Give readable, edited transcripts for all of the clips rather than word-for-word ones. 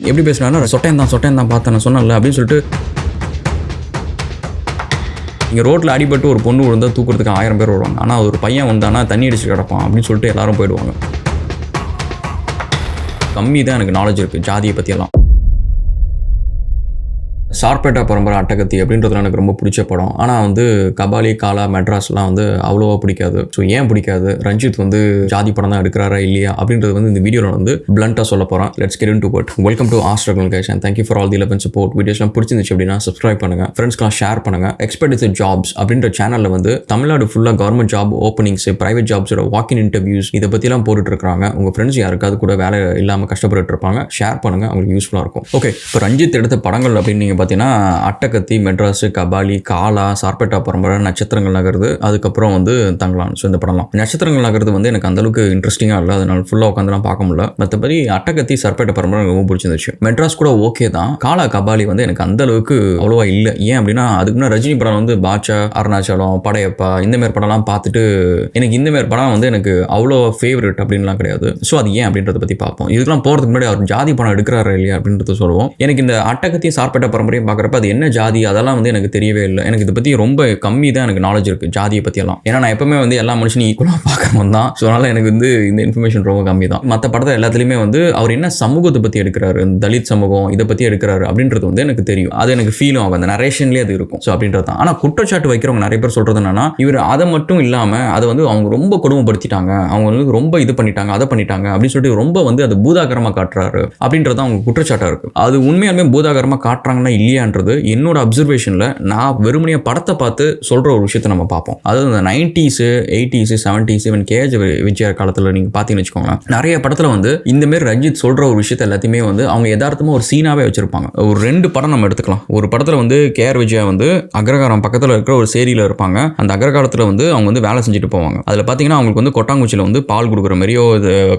எப்படி பேசுனாலும் சொட்டையன் தான் பார்த்தேன் சொன்னல அப்படின்னு சொல்லிட்டு இங்கே ரோட்டில் அடிபட்டு ஒரு பொண்ணு விழுந்தால் தூக்குறதுக்கு 1000 பேர் வருவாங்க. ஆனால் ஒரு பையன் வந்தானா தண்ணி அடிச்சு கிடப்பான் அப்படின்னு சொல்லிட்டு எல்லாரும் போயிடுவாங்க. கம்மி தான் எனக்கு நாலேஜ் இருக்குது ஜாதியை பற்றியெல்லாம். சார்பேட்டா பரம்பரை அட்டகத்தி அப்படின்றதுல எனக்கு ரொம்ப பிடிச்ச படம். ஆனால் வந்து கபாலி, காலா, மெட்ராஸ்லாம் வந்து அவ்வளோவா பிடிக்காது. ஸோ ஏன் பிடிக்காது, ரஞ்சித் வந்து ஜாதி படம் தான் எடுக்கிறாரா இல்லையா அப்படின்றது வந்து இந்த வீடியோவில் வந்து பிளண்ட்டாக சொல்ல போகிறேன். Let's get into it. Welcome to Astragal guys and thank you for all the love and support. வீடியோஸ்லாம் பிடிச்சிருந்துச்சு அப்படின்னா சப்ஸ்கிரைப் பண்ணுங்கள், ஃப்ரெண்ட்ஸ்க்குலாம் ஷேர் பண்ணுங்கள். எக்ஸ்பெக்ட் ஜாப்ஸ் அப்படின்ற சேனலில் வந்து தமிழ்நாடு ஃபுல்லாக கவர்மெண்ட் ஜாப் ஓப்பனிங்ஸ், பிரைவேட் ஜாப்ஸோட வாக்கின் இன்டர்வியூஸ் இதை பற்றிலாம் போட்டுட்டு இருக்காங்க. உங்கள் ஃப்ரெண்ட்ஸ் யாருக்காவது கூட வேலை இல்லாமல் கஷ்டப்பட்டு இருப்பாங்க, ஷேர் பண்ணுங்கள், அவங்களுக்கு யூஸ்ஃபுல்லாக இருக்கும். ஓகே, இப்போ ரஞ்சித் எடுத்த படங்கள் அப்படின்னு நீங்கள் பார்த்தீங்கன்னா அட்டகத்தி, மெட்ராஸ், கபாலி, காலா, சார்பேட்டா பரம்பரை, நட்சத்திரங்கள் நகருது, அதுக்கப்புறம் வந்து தங்கலான். ஸோ இந்த படம்லாம் நட்சத்திரங்கள் நகருது வந்து எனக்கு அந்தளவுக்கு இன்ட்ரெஸ்டிங்காக இல்லை, அதனால ஃபுல்லாக உட்காந்துலாம் பார்க்க முடியல. மற்றபடி அட்டகத்தி, சார்பேட்டா பரம்பரை எனக்கு ரொம்ப பிடிச்சிருந்துச்சு. மெட்ராஸ் கூட ஓகே தான். காலா, கபாலி வந்து எனக்கு அந்த அளவுக்கு அவ்வளோவா இல்லை. ஏன் அப்படின்னா அதுக்கு முன்னாடி ரஜினி படம் வந்து பாட்சா, அருணாச்சலம், படையப்பா இந்தமாரி படம்லாம் பார்த்துட்டு எனக்கு இந்தமாரி படம் வந்து எனக்கு அவ்வளோ ஃபேவரட் அப்படின்லாம் கிடையாது. ஸோ அது ஏன் அப்படின்றத பற்றி பார்ப்போம். இதுக்கெல்லாம் போகிறதுக்கு முன்னாடி அவர் ஜாதி படம் எடுக்கிறாரா இல்லையா அப்படின்றத சொல்லுவோம். எனக்கு இந்த அட்டகத்தையும் சார்பேட்டா பரம்பரையும் பார்க்குறப்ப அது என்ன ஜாதி அதெல்லாம் வந்து எனக்கு தெரியவே இல்லை. எனக்கு இதை பற்றி ரொம்ப கம்மி தான் எனக்கு நாலேஜ் இருக்குது ஜாதியை பற்றியெல்லாம். ஏன்னா நான் எப்பவுமே வந்து எல்லா மனுஷனையும் ஈக்குவலாக பார்க்குறவன் தான். ஸோ அதனால் எனக்கு வந்து இந்த இன்ஃபர்மேஷன் ரொம்ப கம்மி தான். மற்ற படத்தை எல்லாத்துலேயுமே வந்து அவர் என்ன சமூகத்தை பற்றி எடுக்கிறாரு, தலித் சமூகம் இதை பற்றி எடுக்கிறாரு அப்படின்றது வந்து எனக்கு தெரியும். அது எனக்கு ஃபீலும் ஆகும், அந்த நரேஷன்லேயே அது இருக்கும். ஸோ அப்படின்றது தான். ஆனால் குற்றச்சாட்டு வைக்கிறவங்க நிறைய பேர் சொல்கிறது என்னன்னா, இவர் அதை மட்டும் இல்லாமல் அதை வந்து அவங்க ரொம்ப கொடுமைப்படுத்திட்டாங்க, அவங்க வந்து ரொம்ப இது பண்ணிட்டாங்க, அதை பண்ணிட்டாங்க அப்படின்னு சொல்லிட்டு ரொம்ப வந்து அது பூதாகரமாக காட்டுறாரு அப்படின்றது அவங்க குற்றச்சாட்டாக இருக்குது. அது உண்மையாலுமே பூதாகரமாக காட்டுறாங்கன்னா இல்லையான்றது என்னோட அப்சர்வேஷனில் நான் வெறுமனையாக படத்தை பார்த்து சொல்கிற ஒரு விஷயத்தை நம்ம பார்ப்போம். அதாவது இந்த 90s, 80s, 70s, even gauge Vijaya காலத்தில் நீங்கள் பார்த்தீங்கன்னு வச்சுக்கோங்களேன், நிறைய படத்தில் வந்து இந்தமாரி ரஞ்சித் சொல்கிற ஒரு விஷயத்தை எல்லாத்தையுமே வந்து அவங்க யதார்த்தமாக ஒரு சீனாகவே வச்சுருப்பாங்க. ஒரு 2 படம் நம்ம எடுத்துக்கலாம். ஒரு படத்தில் வந்து கேஆர் விஜயா வந்து அக்ரகாரம் பக்கத்தில் இருக்கிற ஒரு சேரியில் இருப்பாங்க. அந்த அக்ரகாரத்தில் வந்து அவங்க வந்து வேலை செஞ்சுட்டு போவாங்க. அதில் பார்த்தீங்கன்னா அவங்களுக்கு வந்து கொட்டாங்குச்சியில் வந்து பால் கொடுக்குற மாதிரியோ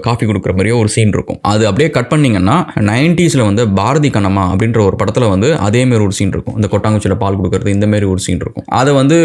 காஃபி கொடுக்குற மாதிரியோ ஒரு சீன் இருக்கும். அது அப்படியே கட் பண்ணிங்கன்னா 90ஸ்ல வந்து பாரதி கண்ணம்மா அப்படின்ற ஒரு படத்தில் வந்து அதேமாரி ஒரு சீன் இருக்கும். இந்த கொட்டாங்குச்சியில் பால் கொடுக்குறது இந்தமாரி ஒரு சீன் இருக்கும். அதை வந்து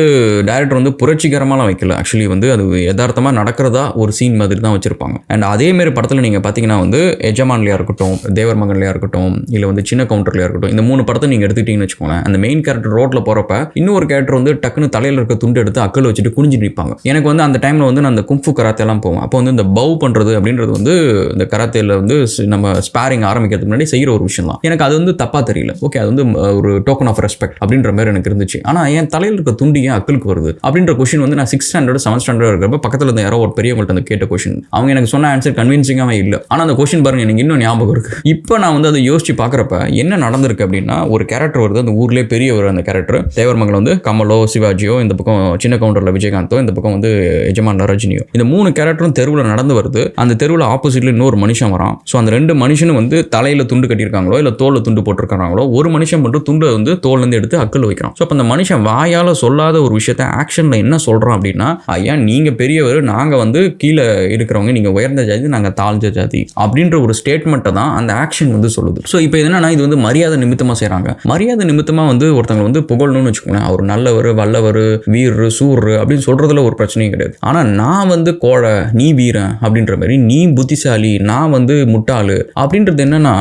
டைரக்டர் வந்து புரட்சிகரமாலாம் வைக்கல. ஆக்சுவலி வந்து அது யதார்த்தமாக நடக்கிறதா ஒரு சீன் மாதிரி தான் வச்சிருப்பாங்க. அண்ட் அதேமாரி படத்தில் நீங்கள் பார்த்தீங்கன்னா வந்து எஜமான்லையாக இருக்கட்டும், தேவர் மகன்லையாக இருக்கட்டும், இல்லை வந்து சின்ன கவுண்டர்லையாக இருக்கட்டும், இந்த 3 படத்தை நீங்கள் எடுத்துக்கிட்டீங்கன்னு வச்சுக்கோங்களேன், அந்த மெயின் கேரக்டர் ரோட்டில் போகிறப்ப இன்னொரு கேரக்டர் வந்து டக்குன்னு தலையில் இருக்க துண்டு எடுத்து அக்கல் வச்சுட்டு குனிஞ்சு நிற்பாங்க. எனக்கு வந்து அந்த டைமில் வந்து நான் அந்த கும்ஃபு கராத்தேலாம் போவோம். அப்போ வந்து இந்த பவ் பண்ணுறது அப்படின்றது வந்து இந்த கராத்தேல வந்து நம்ம ஸ்பாரிங் ஆரம்பிக்கிறதுக்கு முன்னாடி செய்கிற ஒரு விஷயம் தான். எனக்கு அது வந்து தப்பாக தெரியல. ஓகே, அது வந்து ஒரு டோக்கன் ஆஃப் ரெஸ்பெக்ட் அப்படின்ற மாதிரி எனக்கு இருந்துச்சு. ஆனால் என் தலையில் இருக்க துண்டு ஏன் அக்கலுக்கு வருது அப்படின்ற கொஸ்டின் வந்து நான் 6th ஸ்டாண்டர்ட் 7th ஸ்டாண்டர்ட் இருக்கிறப்ப பக்கத்தில் இருந்த யாரோ ஒரு பெரியவங்கள்ட்ட அந்த கேட்ட கொஸ்டின். அவங்க எனக்கு சொன்ன ஆன்சர் கன்வின்சிங்காகவே இல்லை. ஆனால் அந்த கொஸ்டின் பாருங்க எனக்கு இன்னும் ஞாபகம் இருக்கு. இப்போ நான் வந்து அதை யோசிச்சு பார்க்குறப்ப என்ன நடந்திருக்கு அப்படின்னா, ஒரு கேரக்டர் வருது, அந்த ஊர்லேயே பெரியவர் அந்த கேரக்டர். தேவர் மகள் வந்து கமலோ, சிவாஜியோ, இந்த பக்கம் சின்ன கவுண்டரில் விஜயகாந்தோ, இந்த பக்கம் வந்து எஜமான்ல ரஜினியோ, இந்த 3 கேரக்டரும் தெருவில் நடந்து வருது. அந்த தெருவில் ஆப்போசிட்ல இன்னொரு மனுஷன் வரான். ஸோ அந்த 2 மனுஷனும் வந்து தலையில் துண்டு கட்டியிருக்காங்களோ இல்லை தோலில் துண்டு போட்டிருக்காங்களோ, ஒரு மனுஷன் மட்டும் துண்டை வந்து தோல்லேருந்து எடுத்து அக்கல் வைக்கிறான். ஸோ அப்போ அந்த மனுஷன் வாயால் சொல்லாத ஒரு விஷயத்த ஆக்ஷனில் என்ன சொல்கிறான் அப்படின்னா, ஐயா நீங்கள் பெரியவர், நாங்கள் வந்து கீழே இருக்கிறவங்க, நீங்கள் உயர்ந்த ஜாதி, நாங்கள் தாழ்ந்த ஜாதி அப்படின்ற ஒரு ஸ்டேட்மெண்ட்டை தான் அந்த ஆக்ஷன் வந்து சொல்லுது. ஸோ இப்போ என்னன்னா, இது வந்து மரியாதை நிமித்தமாக செய்கிறாங்க. மரியாதை நிமித்தமாக வந்து ஒருத்தவங்க வந்து புகழணும்னு வச்சுக்கோங்களேன், அவர் நல்லவர், வல்லவர், வீரர், சூர் அப்படின்னு சொல்கிறதுல ஒரு பிரச்சனையும் கிடையாது. ஆனால் நான் வந்து கோழை, நீ வீரன் அப்படின்ற மாதிரி, நீ புத்திசாலி, நான் வந்து முட்டாளு அப்படின்றது என்னன்னா,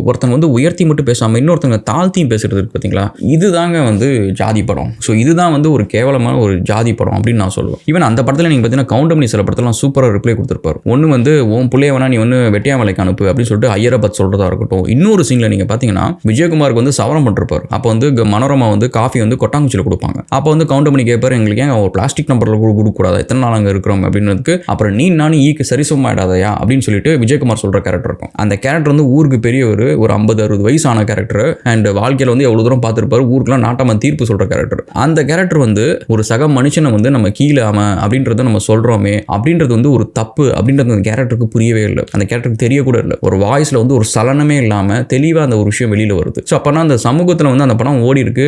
ஒருத்தங்க வந்து உயர்த்தி மட்டும் பேசாமல் இன்னொருத்தங்க தாழ்த்தியும் பேசுறது இருக்கு பார்த்தீங்களா, இதுதாங்க வந்து ஜாதி படம். ஸோ இதுதான் வந்து ஒரு கேவலமான ஒரு ஜாதி படம் அப்படின்னு நான் சொல்லுவேன். ஈவன் அந்த படத்தில் நீங்கள் பார்த்தீங்கன்னா கவுண்டமணி சில படத்தெல்லாம் சூப்பராக ரிப்ளை கொடுத்துருப்பாரு. ஒன்று வந்து உன் பிள்ளைய வேணா நீ ஒன்று வெட்டியாமலைக்கு அனுப்பு அப்படின்னு சொல்லிட்டு ஐயரபத் சொல்கிறதா இருக்கட்டும். இன்னொரு சீனில் நீங்கள் பார்த்தீங்கன்னா விஜயகுமாருக்கு வந்து சவரம் பண்ணிருப்பார். அப்போ வந்து மனோரமா வந்து காஃபி வந்து கொட்டாங்குச்சியில் கொடுப்பாங்க. அப்போ வந்து கவுண்டமணி கேட்பார், எங்களுக்கு ஏன் ஒரு பிளாஸ்டிக் நம்பரில் கொடுக்கக்கூடாது, எத்தனை நாள் அங்கே இருக்கிறோம் அப்படின்றதுக்கு. அப்புறம் நீ நானும் ஈக்கு சரிசமாயிடாதையா அப்படின்னு சொல்லிட்டு விஜயகுமார் சொல்கிற கேரக்டர் இருக்கும். அந்த கேரக்டர் வந்து ஊருக்கு பெரியவர், ஒரு 50-60 வயசான கேரக்டர். அண்ட் வாழ்க்கையில் வந்து எவ்வளோ தூரம் பார்த்துருப்பாரு, ஊருக்குலாம் நாட்டமாக தீர்ப்பு சொல்கிற கேரக்டர். அந்த கேரக்டர் வந்து ஒரு சக மனுஷனை வந்து நம்ம கீழே அப்படின்றத நம்ம சொல்கிறோமே அப்படின்றது வந்து ஒரு தப்பு அப்படின்றது அந்த கேரக்டருக்கு புரியவே இல்லை. அந்த கேரக்டருக்கு தெரியக்கூட இல்லை. ஒரு வாய்ஸில் வந்து ஒரு சலனமே இல்லாமல் தெளிவாக அந்த ஒரு விஷயம் வெளியில் வருது. ஸோ அப்போனா அந்த சமூகத்தில் வந்து அந்த படம் ஓடி இருக்கு.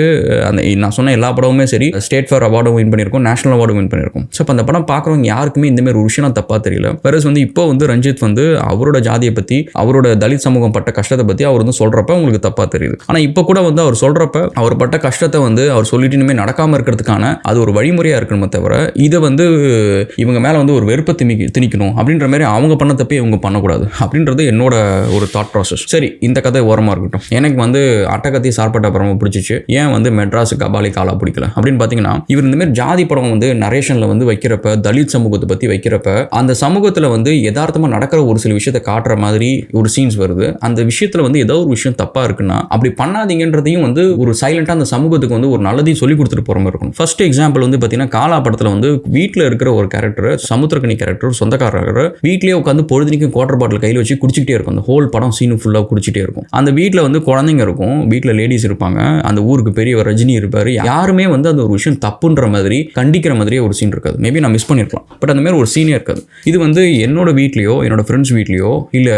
அந்த நான் சொன்ன எல்லா படமுமே சரி, ஸ்டேட் ஃபேர் அவார்டும் வின் பண்ணியிருக்கோம், நேஷனல் அவார்டும் வின் பண்ணியிருக்கோம். ஸோ அப்போ அந்த படம் பார்க்குறவங்க யாருக்குமே இந்தமாரி ஒரு விஷயம் தப்பாக தெரியல. வேறஸ் வந்து இப்போ வந்து ரஞ்சித் வந்து அவரோட ஜாதியை பற்றி, அவரோட தலித் சமூகம் பட்ட கஷ்டத்தை பற்றி அவர் வந்து சொல்கிறப்ப உங்களுக்கு தப்பாக தெரியுது. ஆனால் இப்போ கூட வந்து அவர் சொல்கிறப்ப அவர் பட்ட கஷ்டத்தை வந்து அவர் சொல்லிட்டு இனிமேல் நடக்காமல் இருக்கிறதுக்கான அது ஒரு வழிமுறையாக இருக்கணுமே தவிர இதை வந்து இவங்க மேலே வந்து ஒரு வெறுப்பை திணிக்கணும் அப்படின்ற மாதிரி அவங்க பண்ண தப்பே இவங்க பண்ணக்கூடாது அப்படின்றது என்னோட ஒரு தாட் ப்ராசஸ். சரி, இந்த கதை ஓரமாக இருக்கட்டும். எனக்கு வந்து அட்டகத்தி சார்பட்ட படம் பிடிச்சிச்சு. ஏன் வந்து மெட்ராஸ் கபாலி காலா பிடிக்கல அப்படின்னு பார்த்தீங்கன்னா, இவர் இந்த மாதிரி ஜாதி படம் வந்து நரேஷனில் வந்து வைக்கிறப்ப, தலித் சமூகத்தை பற்றி வைக்கிறப்ப, அந்த சமூகத்தில் வந்து யதார்த்தமாக நடக்கிற ஒரு சில விஷயத்தை காட்டுற மாதிரி ஒரு சீன்ஸ் வருது. அந்த விஷயத்தில் வந்து ஏதோ ஒரு விஷயம் தப்பாக இருக்குன்னா அப்படி பண்ணாதீங்கன்றதையும் வந்து ஒரு சைலண்டாக அந்த சமூகத்துக்கு வந்து ஒரு நல்லதையும் சொல்லி கொடுத்துட்டு போகிற மாதிரி இருக்கும். ஃபர்ஸ்ட் எக்ஸாம்பிள் வந்து பார்த்தீங்கன்னா, காலா படத்தில் வந்து வீட்டில் இருக்கிற ஒரு கேரக்டர், சமுத்திரக்கனி கேரக்டர், சொந்தக்காரர் வீட்லேயே உட்காந்து பொழுதுனிக்கும் குவார்டர் பாட்டில் கையில் வச்சு குடிச்சிக்கிட்டே இருக்கும். அந்த ஹோல் படம் சீனு ஃபுல்லாக குடிச்சிட்டே இருக்கும். அந்த வீட்டில் வந்து குழந்தைங்க இருக்கும், வீட்டில் லேடிஸ் இருப்பாங்க, அந்த ஊருக்கு பெரியவர் ரஜினி இருப்பார். யாருமே வந்து அந்த ஒரு விஷயம் தப்புன்ற மாதிரி கண்டிக்கிற மாதிரியே ஒரு சீன் இருக்காது. மேபி நான் மிஸ் பண்ணியிருக்கலாம், பட் அந்த மாதிரி ஒரு சீனே இருக்காது. இது வந்து என்னோட வீட்லையோ என்னோட ஃப்ரெண்ட்ஸ் வீட்லையோ இல்லை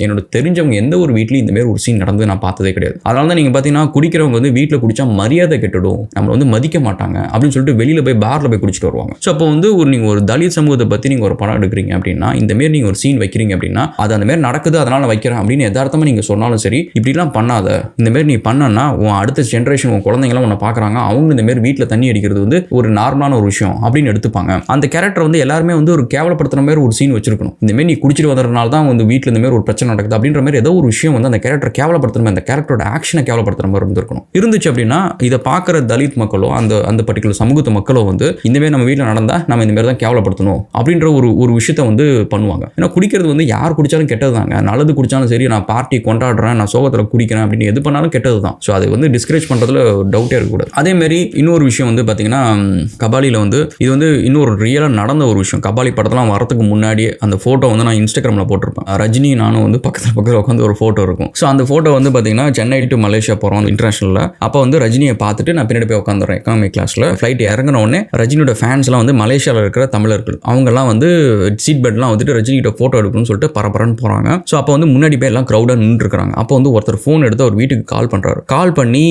என்னோட தெரிஞ்சவங்க எந்த ஒரு வீட்லையும் இந்த மாதிரி ஒரு சீன் நடந்து நான் பார்த்ததே கிடையாது. அதனால தான் நீங்கள் பார்த்தீங்கன்னா குடிக்கிறவங்க வந்து வீட்டில் குடிச்சா மரியாதை கெட்டுடும், நம்மளை வந்து மதிக்க மாட்டாங்க அப்படின்னு சொல்லிட்டு வெளியில் போய் பாரில் போய் குடிச்சிட்டு வருவாங்க. ஸோ அப்போ வந்து நீங்கள் ஒரு தலித் சமூகத்தை பற்றி நீங்கள் ஒரு படம் எடுக்கிறீங்க அப்படின்னா, இந்த மாதிரி நீங்கள் ஒரு சீன் வைக்கிறீங்க அப்படின்னா, அது அந்த மாதிரி நடக்குது அதனால நான் வைக்கிறேன் அப்படின்னு யதார்த்தமாக நீங்கள் சொன்னாலும் சரி, இப்படிலாம் பண்ணாத, இந்த மாதிரி நீ பண்ணனா உன் அடுத்த ஜென்ரேஷன் உன் குழந்தைங்களாம் உன்னை பார்க்குறாங்க, அவங்க இந்த மாதிரி வீட்டில் தண்ணி அடிக்கிறது வந்து ஒரு நார்மலான ஒரு விஷயம் அப்படின்னு எடுத்துப்பாங்க. அந்த கேரக்டர் வந்து எல்லாருமே வந்து ஒரு கேவலப்படுத்துற மாதிரி ஒரு சீன் வச்சிருக்கணும். இந்த மாதிரி நீ குடிச்சிட்டு வந்ததுனால தான் வந்து வீட்டில் இந்த மாதிரி ஒரு பிரச்சனை நடக்குது அப்படின்ற மாதிரி ஏதோ ஒரு விஷயம் வந்து அந்த கேரக்டர் கேவலப்படுத்துற மாதிரி, அந்த கேரக்டரோட ஆக்ஷனை கேவலப்படுத்துற மாதிரி இருந்துச்சு அப்படின்னா, இதை பார்க்குற தலித் மக்களோ அந்த பர்டிகுலர் சமூகத்து மக்களோ வந்து இந்த மாதிரி நம்ம வீட்டில் நடந்தால் நம்ம இந்த மாதிரி தான் கேவலப்படுத்தணும் அப்படின்ற ஒரு விஷயத்தை வந்து பண்ணுவாங்க. ஏன்னா குடிக்கிறது வந்து யார் குடித்தாலும் கெட்டது தாங்க. நல்லது குடித்தாலும் சரி, நான் பார்ட்டி கொண்டாடுறேன், நான் சோகத்தில் குடிக்கிறேன் அப்படின்னு எது பண்ணாலும் கெட்டது தான். ஸோ அதை வந்து டிஸ்கரேஜ் பண்ணுறதுல டவுட்டே இருக்கக்கூடாது. அதேமாரி இன்னொரு விஷயம் வந்து பார்த்தீங்கன்னா, கபாலியில் வந்து இது வந்து இன்னொரு ரியலாக நடந்த ஒரு விஷயம். கபாலி படத்தெல்லாம் வரதுக்கு முன்னாடியே அந்த ஃபோட்டோ வந்து நான் இன்ஸ்டாகிராமில் போட்டிருப்பேன். ரஜினி நானும் வந்து பக்கத்தில் உட்காந்து ஒரு ஃபோட்டோ இருக்கும். ஸோ அந்த ஃபோட்டோ வந்து பார்த்தீங்கன்னா சென்னை டு மலேசியா போகிறோம் இன்டர்நேஷனலில். அப்போ வந்து ரஜினியை பார்த்துட்டு நான் பின்னாடி போய் உட்காந்துறேன் எக்கானமி கிளாஸில். ஃப்ளைட் இறங்கின உடனே ரஜினியோட ஃபேன்ஸ்லாம் வந்து மலேசியாவில் இருக்கிற தமிழர்கள் அவங்கெல்லாம் வந்து சீட் பெல்ட்லாம் வந்துட்டு ரஜினிகிட்ட ஃபோட்டோ எடுக்கணும்னு சொல்லிட்டு பரபரன்னு போகிறாங்க. ஸோ அப்போ வந்து முன்னாடி போய் எல்லாம் க்ரௌடாக நின்றுருக்காங்க. அப்போ வந்து ஒருத்தர் ஃபோன் எடுத்து அவர் வீட்டுக்கு கால் பண்ணுறாரு. கால் பண்ணி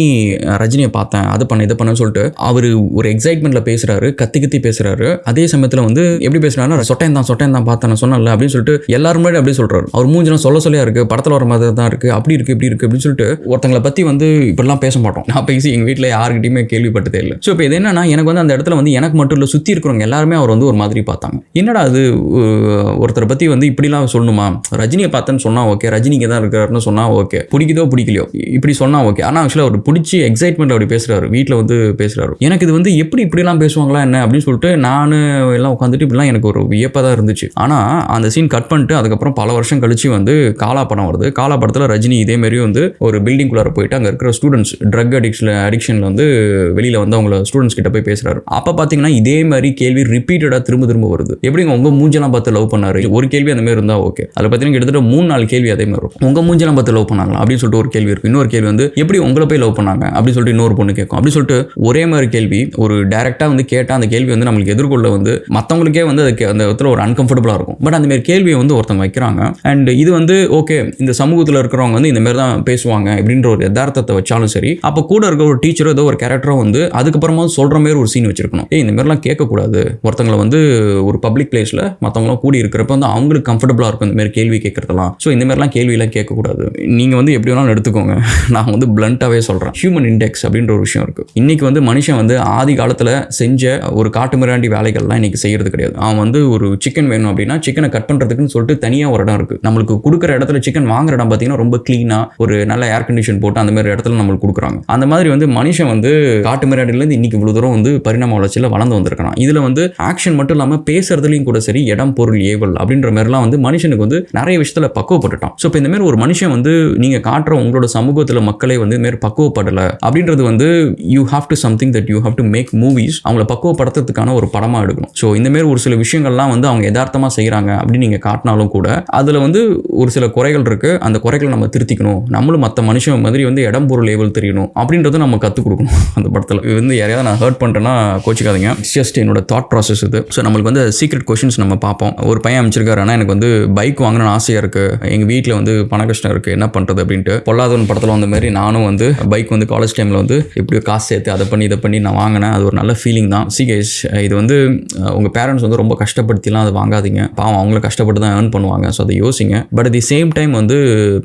ரஜினியை பார்த்தேன், அது பண்ண இதை பண்ணு சொல்லிட்டு அவர் ஒரு எக்ஸைட்மெண்ட்டில் பேசுகிறாரு, கத்தி பேசுகிறாரு. அதே சமயத்தில் வந்து எப்படி பேசுகிறாருன்னா, சொட்டையன் தான் பார்த்தேன் நான் சொன்னல அப்படின்னு சொல்லிட்டு எல்லாரும் முன்னாடி அப்படியே சொல்கிறாரு. அவர் மூஞ்சிலாம் சொல்லியா இருக்குது, படத்தில் வர மாதிரி தான் இருக்குது, அப்படி இருக்குது இப்படி இருக்குது அப்படின்னு சொல்லிட்டு ஒருத்தங்களை பற்றி வந்து இப்படிலாம் பேச மாட்டோம். நான் பேசி எங்கள் வீட்டில் யாருக்கிட்டையுமே கேள்விப்பட்டதே இல்லை. ஸோ இப்போ இது என்னன்னா, எனக்கு வந்து அந்த இடத்துல வந்து எனக்கு மட்டும் இல்லை, சுற்றி இருக்கிறவங்க எல்லாருமே அவர் வந்து ஒரு மாதிரி பார்த்தாங்க. என்னடா அது ஒருத்தரை பற்றி வந்து இப்படிலாம் சொல்லணுமா, ரஜினியை பார்த்தேன்னு சொன்னால் ஓகே, ரஜினிக்கு தான் இருக்காருன்னு சொன்னால் ஓகே, பிடிக்குதோ பிடிக்கலையோ இப்படி சொன்னால் ஓகே. ஆனால் ஆக்சுவலாக அவர் பிடிச்சி எக்ஸைட்மெண்ட் அப்படி பேசுகிறாரு, வீட்டில் வந்து பேசுகிறாரு. எனக்கு இது வந்து இப்படிலாம் பேசுவாங்களா என்ன அப்படின்னு சொல்லிட்டு நான் எல்லாம் உட்காந்துட்டு இப்படிலாம் எனக்கு ஒரு வியப்பாக தான் இருந்துச்சு. ஆனால் அந்த சீன் கட் பண்ணிட்டு அதுக்கப்புறம் பல வருஷம் கழிச்சு வந்து காலா படம் வருது. காலா படத்தில் ரஜினி இதேமாரி வந்து ஒரு பில்டிங்குள்ளார போயிட்டு அங்கே இருக்கிற ஸ்டூடெண்ட்ஸ் ட்ரக் அடிக்ஷனில் வந்து வெளியில் வந்து அவங்கள ஸ்டூடெண்ட்ஸ் கிட்ட போய் பேசுகிறாரு. அப்போ பார்த்தீங்கன்னா இதே மாதிரி கேள்வி ரிப்பீட்டடாக திரும்ப வருது. எப்படிங்க உங்கள் மூஞ்செல்லாம் பார்த்து லவ் பண்ணாரு, ஒரு கேள்வி அந்த மாதிரி இருந்தால் ஓகே. அதில் பார்த்தீங்கன்னா கிட்டத்தட்ட 3-4 கேள்வி அதே மாதிரி இருக்கும். உங்கள் மூஞ்செல்லாம் பார்த்து லவ் பண்ணாங்களா அப்படின்னு சொல்லிட்டு ஒரு கேள்வி இருக்கும். இன்னொரு கேள்வி வந்து எப்படி உங்களை போய் லவ் பண்ணாங்க அப்படின்னு சொல்லிட்டு இன்னொரு பொண்ணு கேட்கும். அப்படி சொல்லிட்டு ஒரே மாதிரி கேள்வி ஒரு டைரெக்டாக வந்து கேட்டால் அந்த கேள்வி வந்து நம்மளுக்கு எதிர்கொள்ள வந்து மற்றவங்களுக்கே வந்து அதுக்கு அந்த இடத்துல ஒரு அன்கம்ஃபர்டபுளாக இருக்கும். பட் அந்த மாதிரி கேள்வியை வந்து ஒருத்தவங்க வைக்கிறாங்க. அண்ட் இது வந்து ஓகே, இந்த சமூகத்தில் இருக்கிறவங்க வந்து இந்த மாதிரி தான் பேசுவாங்க அப்படின்ற ஒரு யதார்த்தத்தை வச்சாலும் சரி, அப்போ கூட இருக்க ஒரு டீச்சரோ ஏதோ ஒரு கேரக்டரோ வந்து அதுக்கப்புறமா சொல்கிற மாதிரி ஒரு சீன் வச்சிருக்கணும். இந்த மாதிரிலாம் கேட்கக்கூடாது, ஒருத்தங்களை வந்து ஒரு பப்ளிக் பிளேஸில் மற்றவங்களாம் கூடி இருக்கிறப்ப வந்து அவங்களுக்கு கம்ஃபர்டபுளாக இருக்கும் இந்த மாதிரி கேள்வி கேட்கறதெல்லாம். ஸோ இந்த மாதிரிலாம் கேள்வியெல்லாம் கேட்கக்கூடாது. நீங்கள் வந்து எப்படி வேணாலும் எடுத்துக்கோங்க, நான் வந்து பிளண்ட்டாகவே சொல்கிறேன். ஹியூமன் இண்டெக்ஸ் அப்படின்ற ஒரு விஷயம் இருக்குது. இன்றைக்கி வந்து மனுஷன் வந்து ஆதி காலத்தில் செஞ்ச ஒரு காட்டுமிராண்டி வேலைகள்லாம் இன்றைக்கி செய்கிறது கிடையாது. அவன் வந்து ஒரு சிக்கன் வேணும் அப்படின்னா சிக்கனை கட் பண்ணுறதுக்குன்னு சொல்லிட்டு தனியாக ஒரு இடம் இருக்குது. நம்மளுக்கு கொடுக்குற இடத்துல சிக்கன் வாங்குற இடம் பார்த்தீங்கன்னா ரொம்ப க்ளீனாக ஒரு நல்ல ஏர் கண்டிஷன் போட்டு அந்த மாதிரி இடத்துல நம்மளுக்கு கொடுக்குறாங்க. அந்த மாதிரி வந்து மனுஷன் வந்து காட்டுமிராண்டிலேருந்து இன்றைக்கி இவ்வளோ தூரம் வந்து பரிணாம வளர்ச்சியில் வளர்ந்து வந்திருக்கான். இதில் வந்து ஆக்ஷன் மட்டும் இல்லாமல் பேசுறதுலையும் கூட சரி, இடம் பொருள் ஏவல் அப்படின்ற மாதிரிலாம் வந்து மனுஷனுக்கு வந்து நிறைய விஷயத்தில் பக்குவப்பட்டுட்டான். ஸோ இப்போ இந்த மாதிரி ஒரு மனுஷன் வந்து நீங்கள் காட்டுற உங்களோட சமூகத்தில் மக்களே வந்து இந்த மாதிரி பக்குவப்படலை அப்படின்றது வந்து you have to something that you have to make movies, அவங்கள பக்குவப்படுத்துறதுக்கான ஒரு படமாக எடுக்கணும். ஸோ இந்த மாதிரி ஒரு சில விஷயங்கள்லாம் வந்து அவங்க யதார்த்தமாக செய்கிறாங்க அப்படின்னு நீங்கள் காட்டினாலும் கூட அதில் வந்து ஒரு சில குறைகள் இருக்குது. அந்த குறைகளை நம்ம திருத்திக்கணும், நம்மளும் மற்ற மனுஷன் மாதிரி வந்து இடம் பொருள் ஏவல் தெரியணும் அப்படின்றத நம்ம கற்றுக் கொடுக்கணும் அந்த படத்தில். இது வந்து யாரையாவது நான் ஹர்ட் பண்ணிட்டேன்னா கோச்சிக்காதீங்க, ஜஸ்ட் என்னோட தாட் ப்ராசஸ் இது. ஸோ நம்மளுக்கு வந்து சீக்ரெட் கொஷின்ஸ் நம்ம பார்ப்போம். ஒரு பையன் அமைச்சிருக்காரு, ஆனால் எனக்கு வந்து பைக் வாங்கணும்னு ஆசையாக இருக்குது, எங்கள் வீட்டில் வந்து பண கஷ்டம் இருக்குது, என்ன பண்ணுறது அப்படின்ட்டு. பொல்லாதவன் படத்தில் வந்த மாதிரி நானும் வந்து பைக் வந்து காலேஜ் டைமில் வந்து எப்படியோ காசு சேர்த்து அதை பண்ணி இதை பண்ணி நான் வாங்கினேன். அது ஒரு நல்ல ஃபீலிங் தான். கைஸ், இது வந்து உங்கள் பேரண்ட்ஸ் வந்து ரொம்ப கஷ்டப்படுத்திலாம் அதை வாங்காதீங்க. பாவம் அவங்களும் கஷ்டப்பட்டு தான் ஏர்ன் பண்ணுவாங்க. ஸோ அதை யோசிங்க. But at the same time வந்து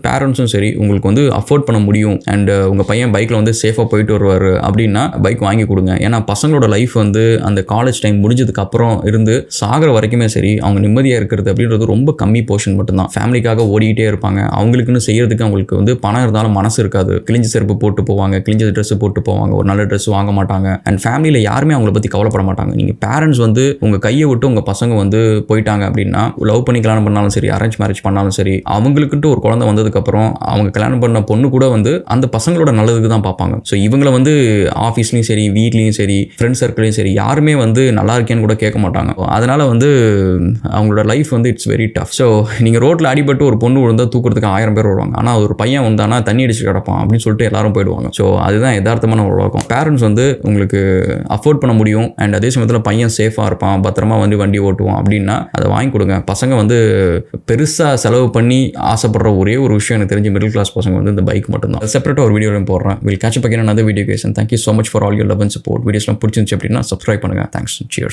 பேரண்ட்ஸும் சரி உங்களுக்கு வந்து அஃபோர்ட் பண்ண முடியும் முடியும் அண்ட் உங்கள் பையன் பைக்கில் வந்து சேஃபாக போயிட்டு வருவார் அப்படின்னா பைக் வாங்கி கொடுங்க. ஏன்னா பசங்களோட லைஃப் வந்து அந்த காலேஜ் டைம் முடிஞ்சதுக்கு அப்புறம் இருந்து சாகிற வரைக்குமே சரி அவங்க நிம்மதியாக இருக்கிறது அப்படின்றது ரொம்ப கம்மி போர்ஷன் மட்டும்தான். ஃபேமிலிக்காக ஓடிக்கிட்டே இருப்பாங்க. அவங்களுக்குன்னு செய்யறதுக்கு அவங்களுக்கு வந்து பணம் இருந்தாலும் மனசு இருக்காது. கிழிஞ்ச செருப்பு போட்டு போவாங்க, கிழிஞ்ச ட்ரெஸ் போட்டு போவாங்க, ஒரு நல்ல ட்ரெஸ் வாங்க மாட்டாங்க. அண்ட் ஃபேமிலியில் யாருமே அவங்கள பற்றி கவலைப்பட மாட்டாங்க. நீங்கள் பேரண்ட்ஸ் வந்து உங்கள் கையை விட்டு உங்கள் பசங்க வந்து போயிட்டாங்க அப்படின்னா லவ் பண்ணி கல்யாணம் பண்ணாலும் சரி, அரேஞ்ச் மேரேஜ் பண்ணாலும் சரி, அவங்களுக்குன்ட்டு ஒரு குழந்தை வந்ததுக்கப்புறம் அவங்க கல்யாணம் பண்ண பொண்ணு கூட வந்து அந்த பசங்களோட நல்லதுக்கு தான் பார்ப்பாங்க. ஸோ இவங்களை வந்து ஆஃபீஸ்லையும் சரி, வீட்லேயும் சரி, ஃப்ரெண்ட் சர்க்கிளையும் சரி, யாருமே வந்து நல்லா இருக்கேன்னு கூட கேட்க மாட்டாங்க. அதனால வந்து அவங்களோட லைஃப் வந்து இட்ஸ் வெரி டஃப். ஸோ நீங்கள் ரோட்டில் அடிபட்டு ஒரு பொண்ணு விழுந்தா தூக்குறதுக்கு 1000 பேர் வருவாங்க. ஆனால் ஒரு பையன் வந்தானா தண்ணி அடிச்சு கிடப்பான் அப்படின்னு சொல்லிட்டு எல்லாரும் போயிடுவாங்க. ஸோ அதுதான் யதார்த்தமான உலகம். பேரண்ட்ஸ் வந்து உங்களுக்கு அஃபோர்ட் பண்ண முடியும் அண்ட் அதே சமயத்தில் பையன் சேஃபாக இருப்பான், பத்திரமா வந்து வண்டி ஓட்டுவான் அப்படின்னா அதை வாங்கி கொடுங்க. பசங்க வந்து பெருசாக செலவு பண்ணி ஆசைப்படுற ஒரே ஒரு விஷயம் எனக்கு தெரிஞ்சு மிடில் கிளாஸ் பசங்க வந்து இந்த பைக் மட்டும்தான். செப்பரேட்டாக ஒரு வீடியோவில் போடுறேன். Will catch up again another video guys and thank you so much for all your love and support. வீடியோஸ்லாம் பிடிச்சிருந்துச்சு அப்படின்னா சப்ஸ்கிரைப் பண்ணுங்கள். தேங்க்ஸ். Cheers.